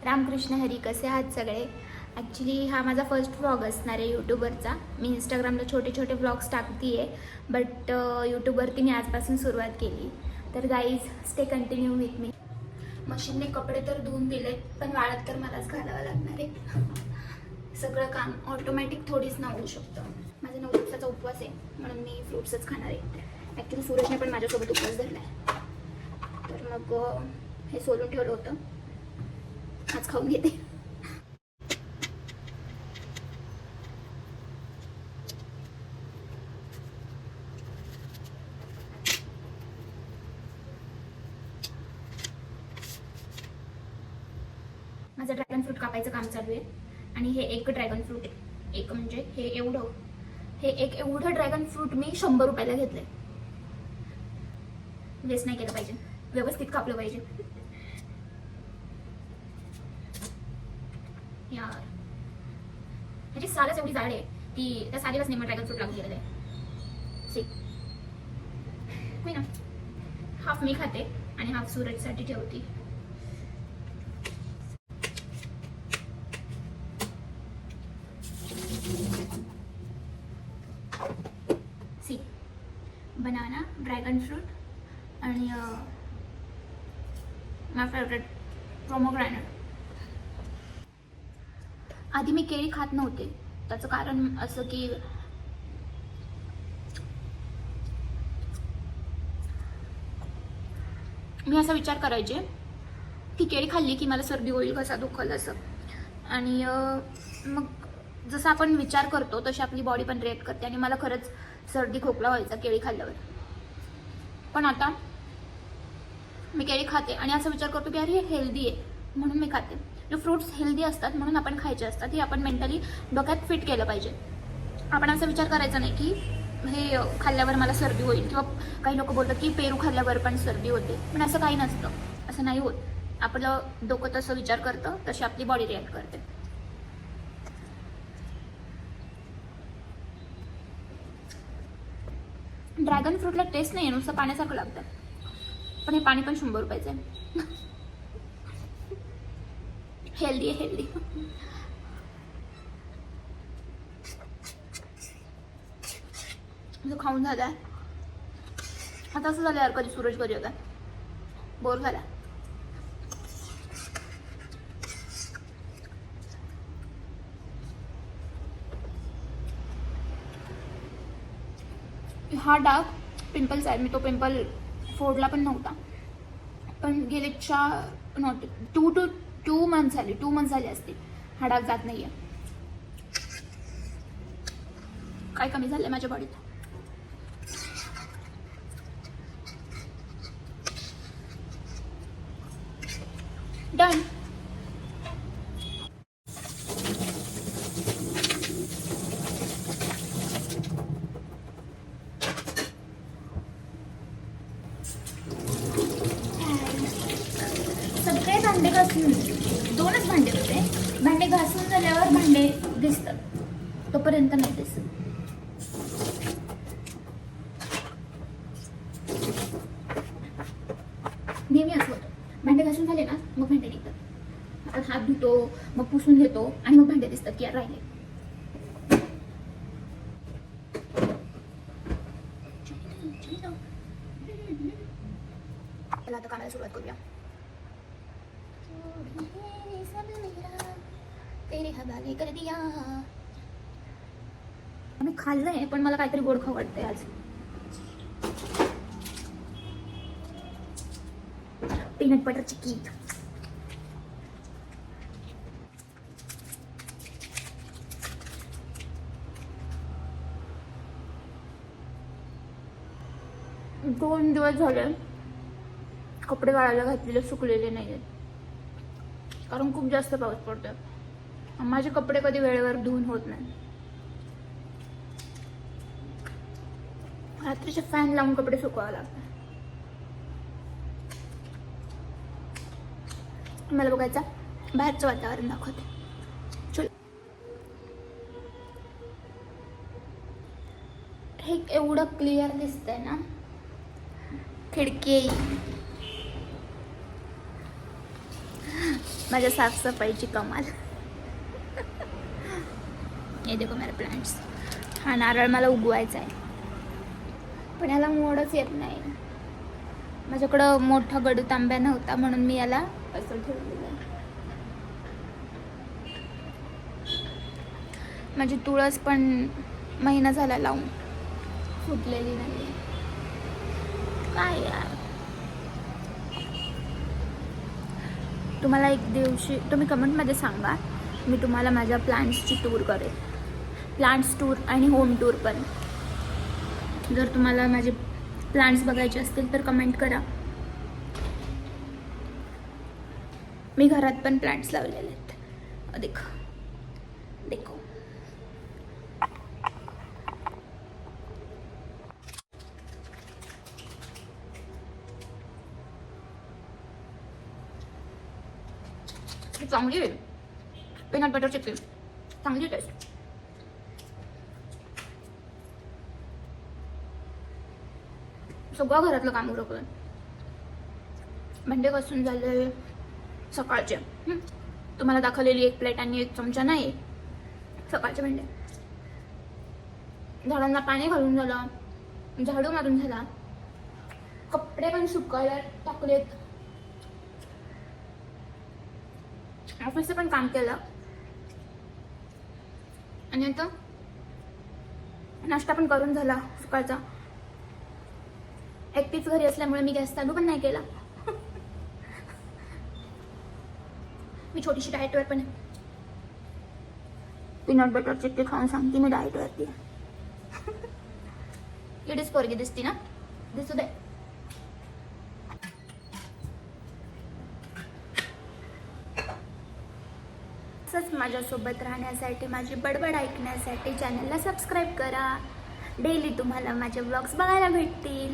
रामकृष्ण हरी. कसे आहात सगळे? ॲक्च्युली हा माझा फर्स्ट व्लॉग असणार आहे यूट्यूबवरचा. मी इंस्टाग्रामला छोटे छोटे व्लॉग्स टाकते आहे, बट यूट्यूबवरती मी आजपासून सुरुवात केली. तर guys, stay continue with me. मशीनने कपडे तर धुवून दिले, पण वाळत तर मलाच घालावं लागणार आहे. सगळं काम ऑटोमॅटिक थोडीच ना होऊ शकतं. माझा 9 दिवसाचा उपवास आहे, म्हणून मी फ्रूट्सच खाणार आहे. ॲक्च्युली सूरजने पण माझ्यासोबत उपवास धरला आहे, तर मग हे सोलून ठेवलं होतं, आज खाऊन घेते. माझं ड्रॅगन फ्रूट कापायचं काम चालू आहे, आणि हे एक ड्रॅगन फ्रूट आहे. एक म्हणजे हे एवढं ड्रॅगन फ्रूट मी 100 रुपयाला घेतलंय. वेस्ट नाही केलं पाहिजे, व्यवस्थित कापलं पाहिजे यार. ह्याची सालच एवढी जाड आहे की त्या सालीलाच नेमकं ड्रॅगन फ्रूट लागून गेलेलं आहे. मी ना हाफ मी खाते आणि हाफ सूरजसाठी ठेवते. सी, बनाना, ड्रॅगन फ्रूट आणि माय फेवरेट पोमोग्रॅनेट. आधी मी केळी खात नव्हते. त्याचं कारण असं की मी असा विचार करायचे की केळी खाल्ली की मला सर्दी होईल, घसा दुखल असं. आणि मग जसं आपण विचार करतो तशी आपली बॉडी पण रिॲक्ट करते, आणि मला खरंच सर्दी खोकला व्हायचा केळी खाल्ल्यावर. पण आता मी केळी खाते आणि असा विचार करतो की अरे हे हेल्दी आहे म्हणून मी खाते. फ्रूट्स हेल्दी असतात म्हणून आपण खायचे असतात, हे आपण मेंटली डोक्यात फिट केलं पाहिजे. आपण असा विचार करायचा नाही की हे खाल्ल्यावर मला सर्दी होईल, किंवा काही लोक बोलतात की पेरू खाल्ल्यावर पण सर्दी होते, पण असं काही नसतं. असं नाही होत. आपलं डोकं तसं विचार करतं, तशी आपली बॉडी रिॲक्ट करते. ड्रॅगन फ्रूटला टेस्ट नाही आहे, नुसतं पाण्यासारखं लागतं, पण हे पाणी पण 100 रुपयाचं आहे. हेल्दी आहे, हेल्दी. खाऊन झालाय आता. असं झालं यार, कधी सूरज कधी होता, बोर झाला. हा डाग पिंपल्स आहे. मी तो पिंपल फोडला पण नव्हता, पण गेले 2 मंथ्स झाले असतील हा डाग जात नाहीये. काय कमी झालंय माझ्या बॉडीत. डन. सगळे भांडे घासून, 2च भांडे होते. भांडे घासून झाल्यावर भांडे दिसतात, तोपर्यंत नाही दिसत. नेहमी असं होतं, भांडे घासून झाले ना मग भांडे निघतात. आपण हात धुतो, मग पुसून घेतो, आणि मग भांडे दिसतात की यार राहिले. चला आता कामाला सुरुवात करूया. कर दिया. मी खाल्लंय, पण मला काहीतरी गोड खाऊ वाटतंय आज. Peanut butter chikki. दोन दिवस झाले कपडे वाळायला घातलेले, सुकलेले नाही आहेत, कारण खूप जास्त पाऊस पडतोय. माझे कपडे कधी वेळेवर धुवून होत नाही. रात्रीचे फॅन लावून कपडे सुकवावे लागतात. मला बघायचा बाहेरचं वातावरण दाखवते. चल. हे एवढं क्लिअर दिसतंय ना, खिडकी माझ्या साफसफाईची कमाल. हे देखो मेरे प्लांट्स. हा नारळ मला उगवायचा आहे, पण याला मोडच येत नाही. माझ्याकडं मोठा गडू तांब्या नव्हता म्हणून मी याला असं ठेवलेलं आहे. माझी तुळस पण महिना झाला लावून, फुटलेली नाही. काय यार, तुम्हाला एक दिवशी तुम्ही कमेंटमध्ये सांगा, मी तुम्हाला माझ्या प्लांट्सची टूर करेन. प्लांट्स टूर आणि होम टूर पण. जर तुम्हाला माझे प्लांट्स बघायचे असतील तर कमेंट करा. मी घरात पण प्लांट्स लावलेले आहेत. देखो देखो. चांगली आहे पीनट बटर चिक्की, चांगली टेस्ट. सगळं घरातलं काम उरकलं. भांडे घासून झाले सकाळचे. तुम्हाला दाखवलेली एक प्लेट आणि एक चमचा नाही, सकाळचे भांडे. झाडांना पाणी घालून झालं, झाडू मारून झाला, कपडे पण सुकायला टाकलेत, ऑफिसचं पण काम केलं, आणि आता नाश्ता पण करून झाला सकाळचा. एकटीच घरी असल्यामुळे मी गॅस चालू पण नाही केला. मी छोटीशी डाएटवर पण आहे. पीनट बटर चिक्की खाऊन सांगते मी डाएटवरती आहे. लेडीज पोरगी दिसती ना, दिसू दे. असंच माझ्यासोबत राहण्यासाठी, माझी बडबड ऐकण्यासाठी चॅनलला सबस्क्राईब करा. डेली तुम्हाला माझे व्लॉग्स बघायला भेटतील.